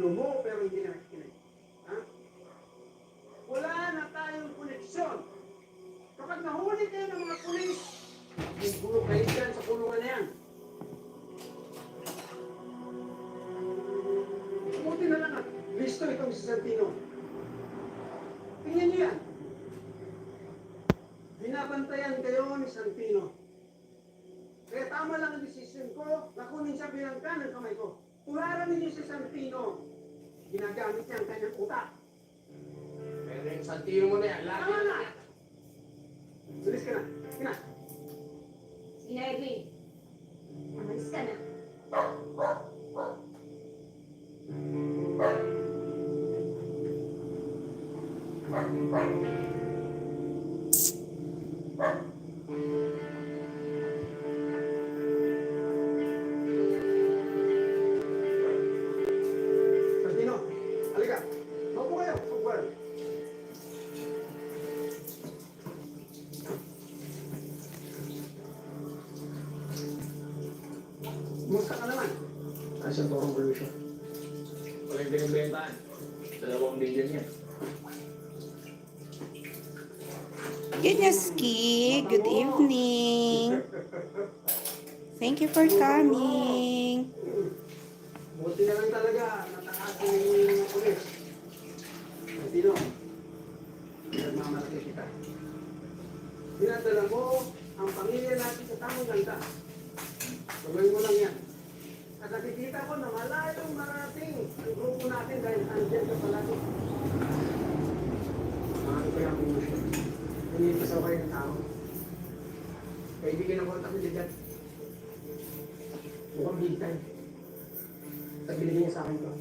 ulo mo pero hindi na nakikinig. Ha? Wala na tayong koneksyon. Kapag nahuli kayo ng mga pulis, gugulo kayo dyan sa kulungan na yan. Buti na lang at listo itong si Santino. Tingnan niyo yan. Binabantayan kayo ni Santino. Kaya tama lang ang desisyon ko na kunin siya bilang kanang kamay ko. Tularan ninyo si Santino. Ginagamit niya ang kanyang utak. Pero yung Santino mo na yan, lagi Tama na! Bilis ka na. Sige na. Sige na, Edwin. Umalis ka na. Santino, halika. Maupo kayo. Well. Kumusta ka naman? Ayos ang torong pollution. Wala yung binibentahan. 2 billion yan. Yuneski, good evening. Thank you for coming. Buti na lang talaga. Natakas yung pulis. Santino, nagmamalaki kita. Dinadala mo ang pamilya natin sa tamang ganda. Gawin mo lang yan. At nakikita ko na malayong marating ang grupo natin dahil andyan ka palagi. Ano kaya ang promotion? Nangipasaw kayo ng tao. Kaibigan ng kontak niya dyan. Mukhang big time. At binigyan niya sa akin to.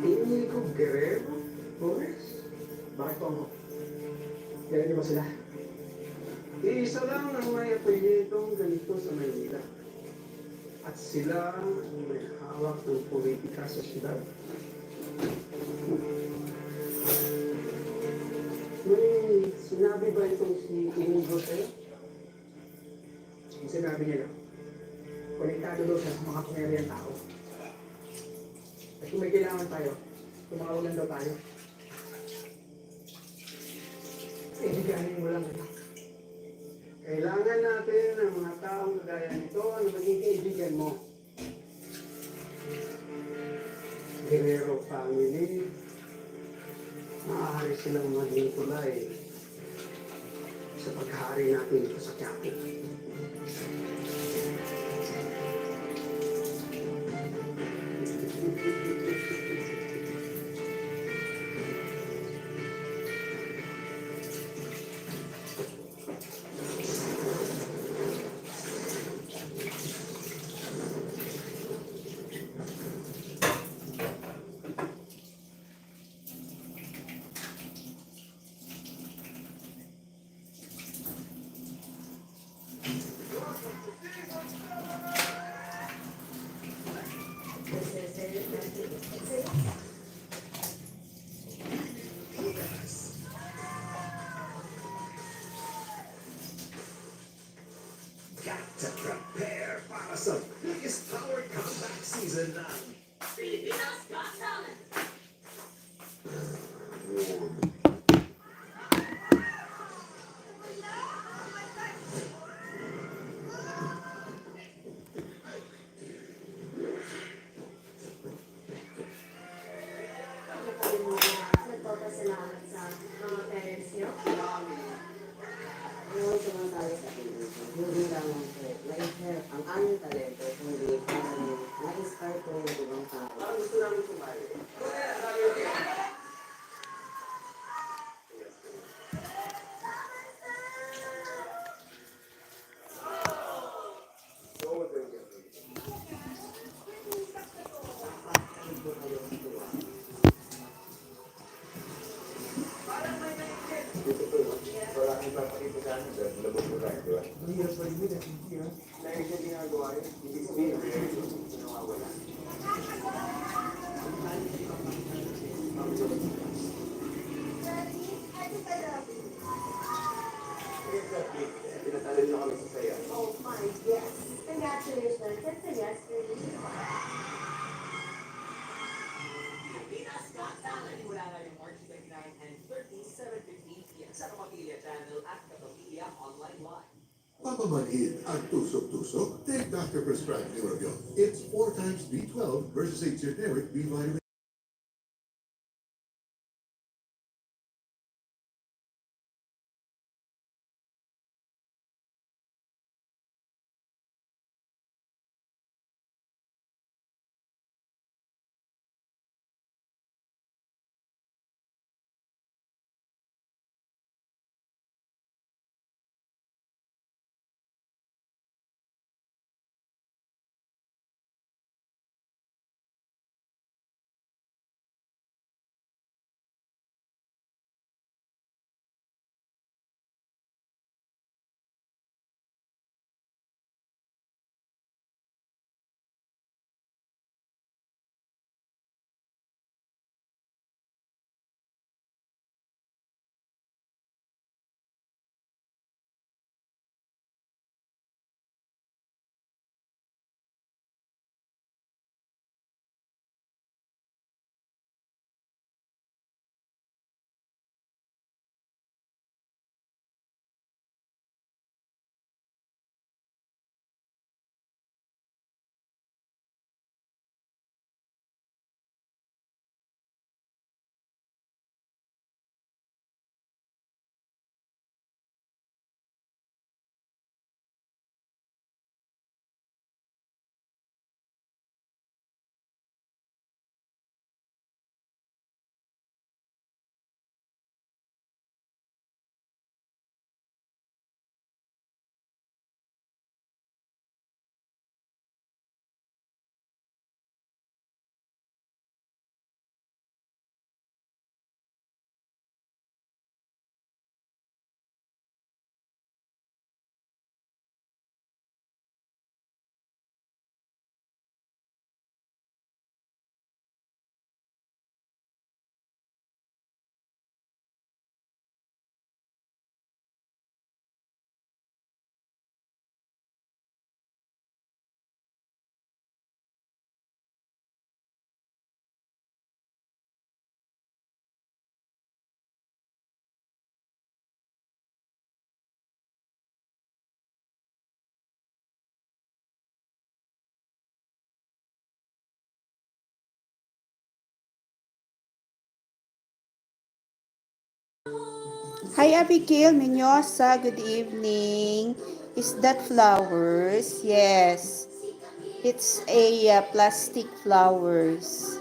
Inigo Guerrero? Boris? Bakit po ako? Kailan niyo ba sila? Iisa lang ang may apelyidong ganito sa Maynila. At sila ang may hawak ng politika sa syudad. May sinabi ba itong si Inigo sa'yo? Ang sinabi niya lang, konektado daw siya sa mga pangyarihan tao. At kung may kailangan tayo, tumawalan daw tayo. Ibiganin mo lang ito. Kailangan natin ng mga taong kagaya nito na maging kaibigan mo. Guerrero family, maaari silang maging tulay sa paghahari natin dito sa Quiapo. Got to prepare para sa biggest power comeback season ng Pilipinas Got Talent! Nagpapasalamat sa mga parents niyo. Ngayon sumasali sa television, hindi lamang po na-share ang aming talento, kundi para na-inspire po ng ibang tao. Parang gusto namin sumali. Wala kang ipapakita sa amin dahil labog mo tayo, di ba? Ang hirap pa rin yun, hindi ha? Dahil siya ginagawa yun, hindi sabihin, nawawala. Exactly. Pinatalan niyo kami sa saya. Oh my, yes. Congratulations. That's a yes for you. Pilipinas Got Talent. Mula ngayong March 29 and 30, 7:15 p.m. sa Kapamilya Channel at Kapamilya Online Live. Papamanhid ang tusok-tusok? Take Dr. Prescribed Neurobion. It's 4 times B12 versus a generic B vitamin. Hi, Abigail Menyosa. Good evening. Is that flowers? Yes. It's a plastic flowers.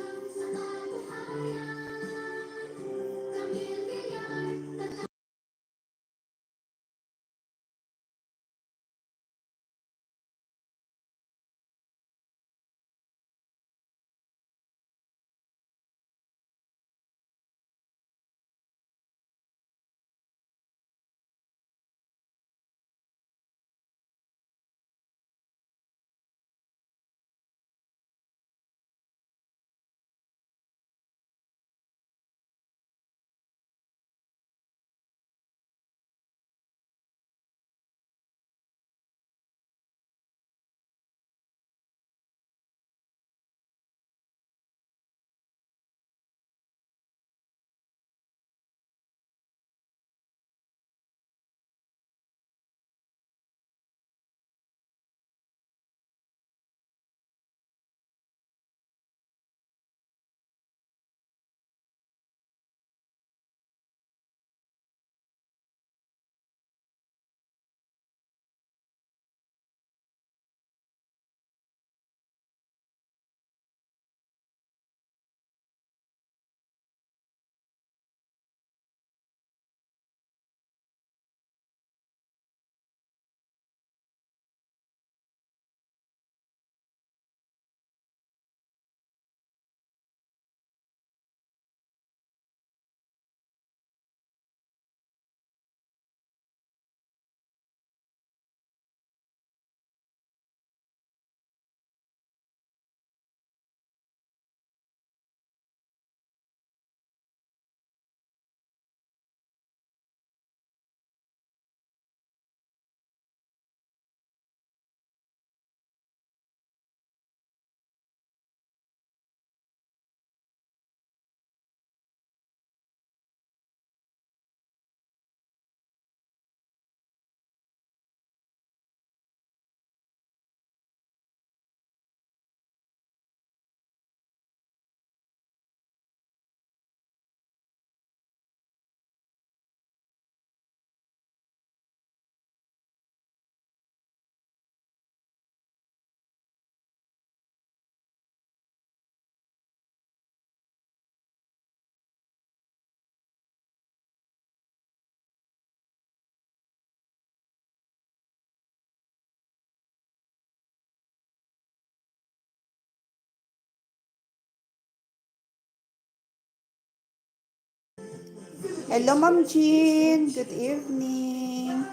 Hello, Ma'am Jean. Good evening.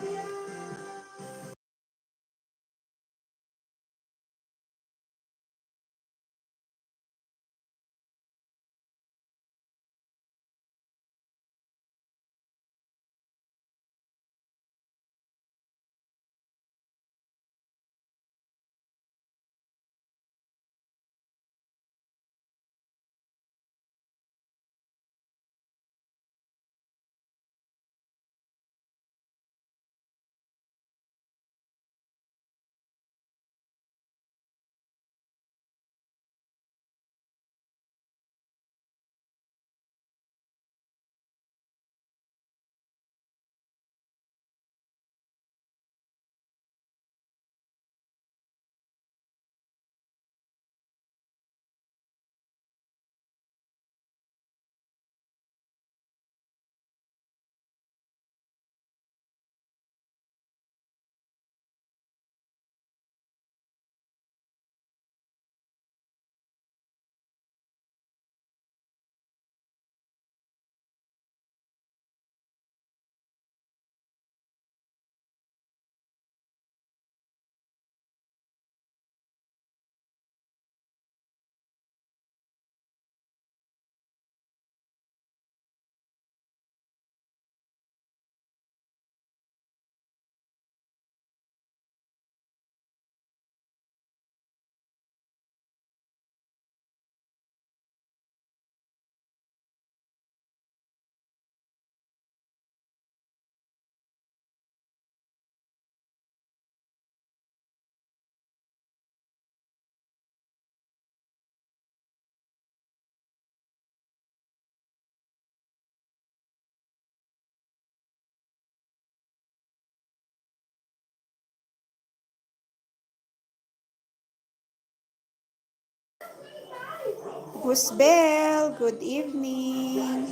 Gusbel, good evening.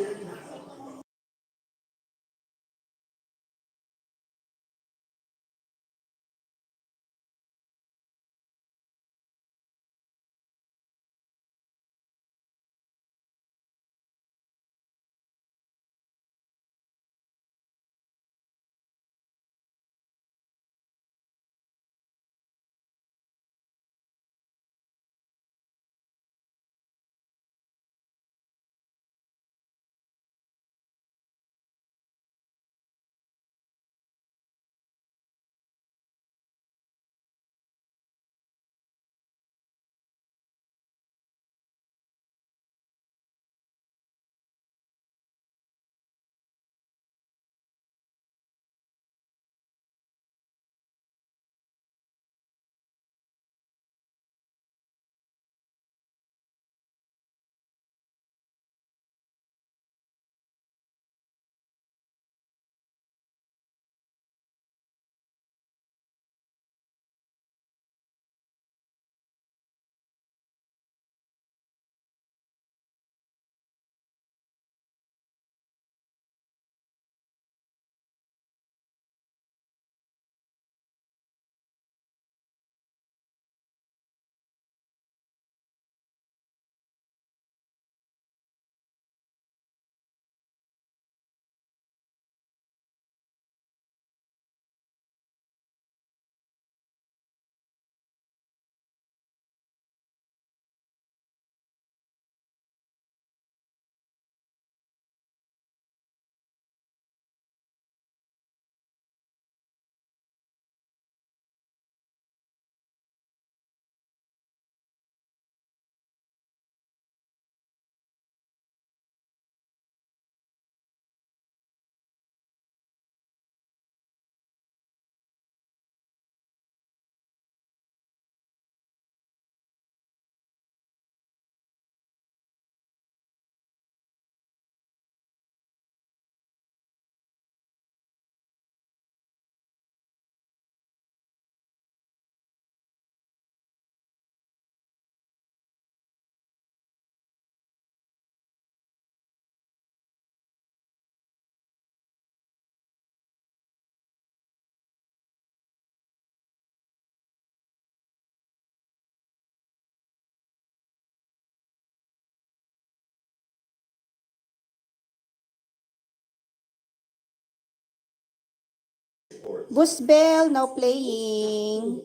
Goose Bell, no playing.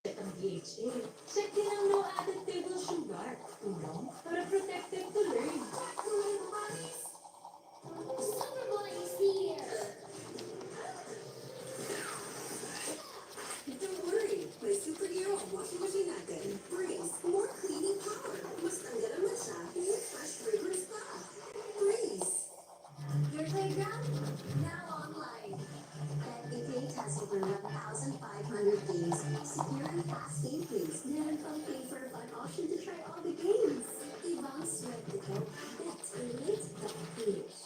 Ang DHA. Check din ang no added table sugar. Tulong para protected to learn. Superboy is here! Don't worry, may superhero ang washing machine natin. Breeze, more cleaning power. Mas tanggalan man siya with fresh fragrance pa. Breeze. Your playground, now online. Bet88 has over 1,500 games. Secure and fast gameplays. Meron pang pay for fun option to try all the games. Ibang swerte ko. Bet88.ph.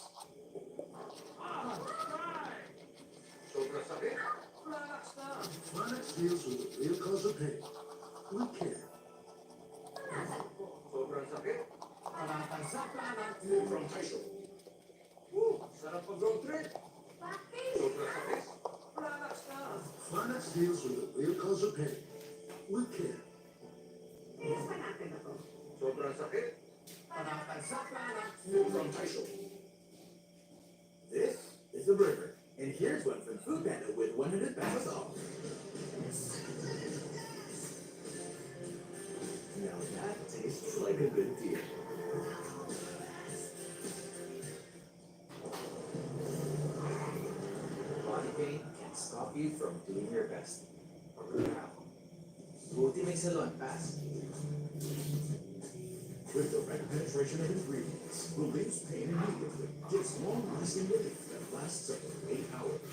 Sobrang sakit. Relax na. Flanax deals with the real cause of pain. We care. Sobrang sakit. Nakakasap na natin from Taisho. Sarap mag-road trip. Sobrang sakit. Relax na. Flanax deals with the real cause of pain. We care. Tigas pa natin ako. Sobrang sakit. Nakakasap na natin from Taisho. This is the burger. And here's one from Food Panda with 100 pesos off. Now that tastes like a good deal. Body pain can stop you from doing your best. Now, buti may salon pass. With the right penetration of ingredients, relieves pain immediately. Gives long-lasting relief that lasts up to 8 hours.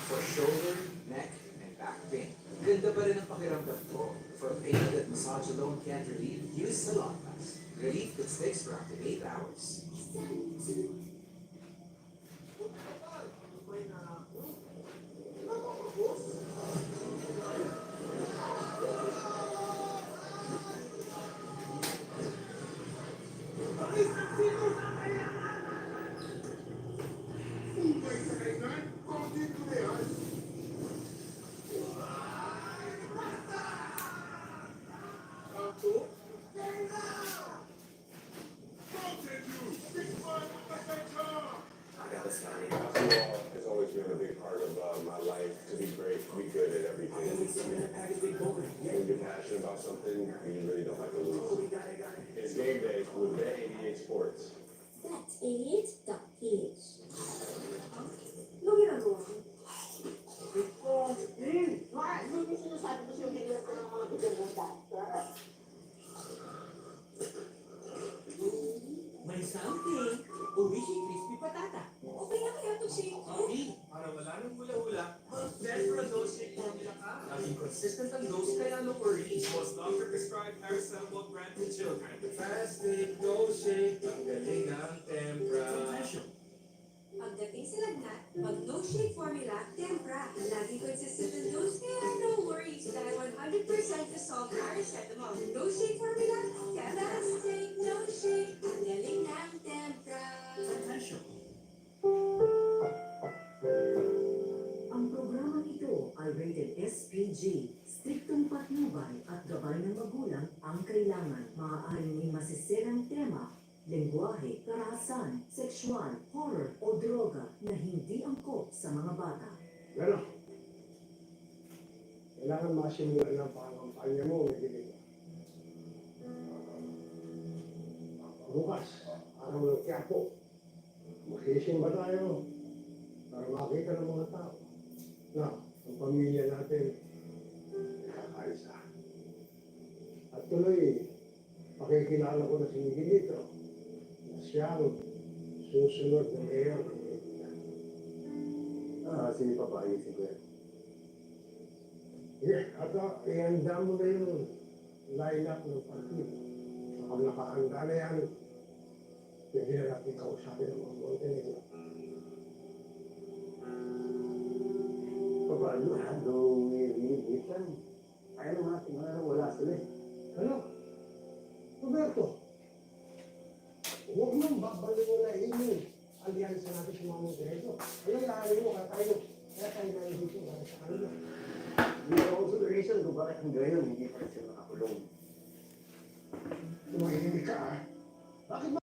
For shoulder, neck, and back pain. Ganda pa rin ang pakiramdam ko. For pain that massage alone can't relieve, use Salon Pass. Relief that sticks for up to 8 hours. I got this guy. Basketball has always been a big part of my life. To be great, to be good at everything. When you're passionate about something, you really don't have to lose. It's game day with Bet88 Sports. Bet88.ph. Ano ginagawa ko? Ano yung sinasabi ko sa'yo hindi ko ng mga bigyan ng doctor? May something. Uwishi crispy patata. Okay na kaya ito si... Mami, para wala nang hula-hula, mag-Zephyr dose shake formula ka. Laging consistent ang dose kaya no worries. Was doctor prescribed paracetamol brand to children. Fasting, dose shake, ang galing ng tempra. Pagdating sa lagnat, mag-no shake formula, tempra. Lagi consistent ang dose kaya no worries. Dahil 100% dissolved paracetamol. No shake formula, tempra. Take no shake. Ang galing ng tempra. Ang programang ito ay rated SPG. Striktong patnubay at gabay ng magulang ang kailangan. Maaaring may masisirang tema, lengguwahe, karahasan, sexual, horror o droga na hindi angkop sa mga bata. Gano'n. Kailangan masimulan ng pangampanya mo, Miguelito. Bukas, araw ng Quiapo. Magsisimba tayo para makita ng mga tao na ang pamilya natin ay kakaisa. At tuloy, pakikilala ko na si Miguelito na siyang susunod na mayor ng Pilipinas. Sige pa, paayusin ko yan. Yeah, at ihanda mo na yung line-up ng partido. Kapag nakahanda na yan, pwede na natin kausapin ng mga Montenegro. Paano? Minsan, kaya naman natin wala sila eh. Ano? Roberto, huwag mong babaliwalain yung alyansa natin sa mga Montenegro. Ano lahanin mo kaya tayo nandito para sa kanila. Hindi ako sa reason kung bakit hanggang ngayon hindi pa rin sila nakakulong. Tumahimik ka ah. Bakit ba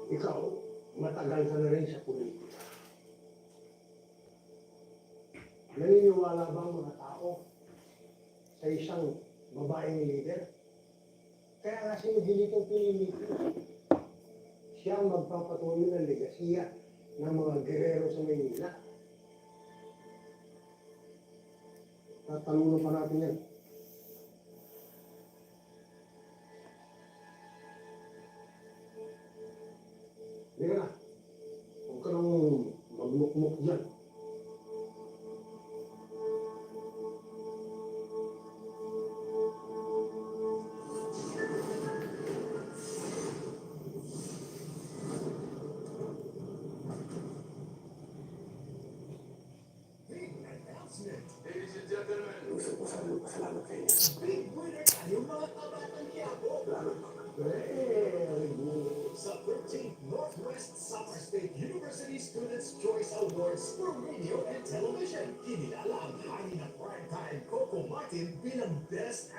Ikaw, matagal ka na rin sa politika. Naniniwala ba ang mga tao sa isang babaeng leader? Kaya nga sinigili kong pinili ko. Siya ang magpapatuloy ng legasiya ng mga gerero sa Maynila. Tatanungin pa natin yan. Hindi na. Huwag ka nang magmukmuk dyan. Ladies and gentlemen, Gusto ko sana magpasalamat kayo. big winner tayo mga kabatang Quiapo. Very good. Sa 13th Northwest Samar State University Students' Choice Awards for Radio and Television. Kinilala ang hari ng primetime Coco Martin bilang Best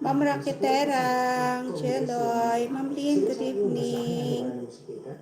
Ma'am Raqueterang, Cheloy, Ma'am Lynn, good evening. Si Tita.